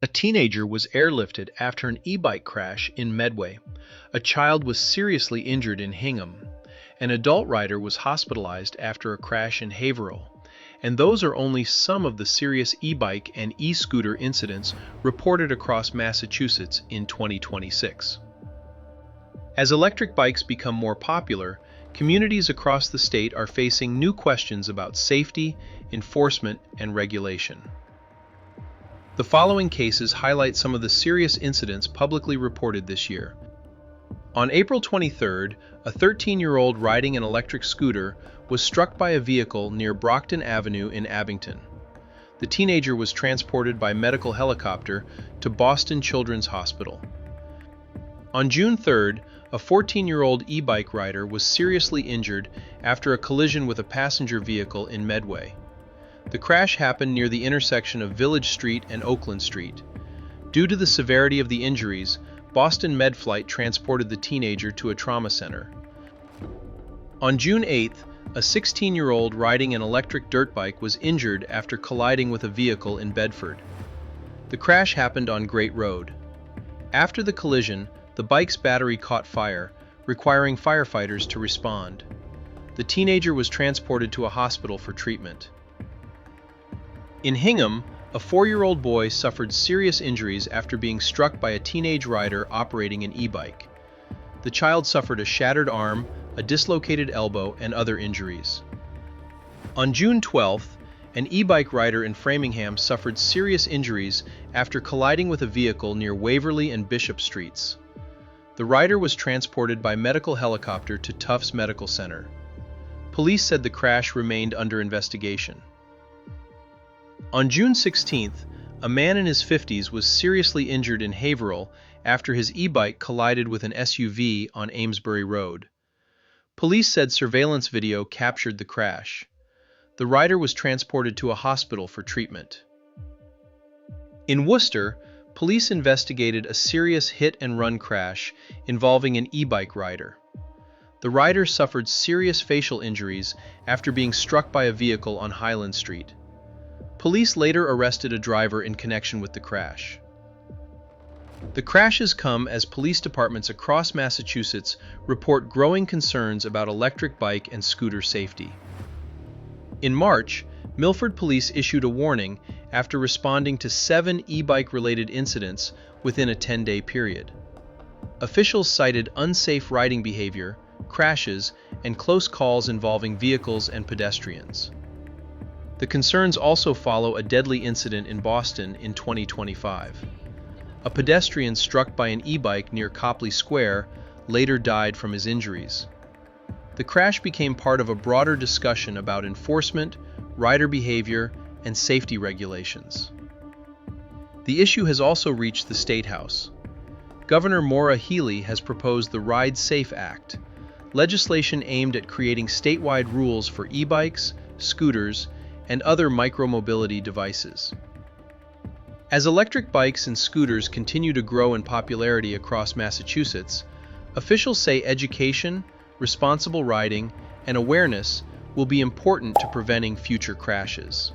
A teenager was airlifted after an e-bike crash in Medway. A child was seriously injured in Hingham. An adult rider was hospitalized after a crash in Haverhill. And those are only some of the serious e-bike and e-scooter incidents reported across Massachusetts in 2026. As electric bikes become more popular, communities across the state are facing new questions about safety, enforcement, and regulation. The following cases highlight some of the serious incidents publicly reported this year. On April 23rd, a 13-year-old riding an electric scooter was struck by a vehicle near Brockton Avenue in Abington. The teenager was transported by medical helicopter to Boston Children's Hospital. On June 3rd, a 14-year-old e-bike rider was seriously injured after a collision with a passenger vehicle in Medway. The crash happened near the intersection of Village Street and Oakland Street. Due to the severity of the injuries, Boston Medflight transported the teenager to a trauma center. On June 8th, a 16-year-old riding an electric dirt bike was injured after colliding with a vehicle in Bedford. The crash happened on Great Road. After the collision, the bike's battery caught fire, requiring firefighters to respond. The teenager was transported to a hospital for treatment. In Hingham, a 4-year-old boy suffered serious injuries after being struck by a teenage rider operating an e-bike. The child suffered a shattered arm, a dislocated elbow, and other injuries. On June 12th, an e-bike rider in Framingham suffered serious injuries after colliding with a vehicle near Waverly and Bishop Streets. The rider was transported by medical helicopter to Tufts Medical Center. Police said the crash remained under investigation. On June 16th, a man in his 50s was seriously injured in Haverhill after his e-bike collided with an SUV on Amesbury Road. Police said surveillance video captured the crash. The rider was transported to a hospital for treatment. In Worcester, police investigated a serious hit-and-run crash involving an e-bike rider. The rider suffered serious facial injuries after being struck by a vehicle on Highland Street. Police later arrested a driver in connection with the crash. The crashes come as police departments across Massachusetts report growing concerns about electric bike and scooter safety. In March, Milford Police issued a warning after responding to 7 e-bike-related incidents within a 10-day period. Officials cited unsafe riding behavior, crashes, and close calls involving vehicles and pedestrians. The concerns also follow a deadly incident in Boston in 2025. A pedestrian struck by an e-bike near Copley Square later died from his injuries. The crash became part of a broader discussion about enforcement, rider behavior, and safety regulations. The issue has also reached the State House. Governor Maura Healey has proposed the Ride Safe Act, legislation aimed at creating statewide rules for e-bikes, scooters, and other micromobility devices. As electric bikes and scooters continue to grow in popularity across Massachusetts, officials say education, responsible riding, and awareness will be important to preventing future crashes.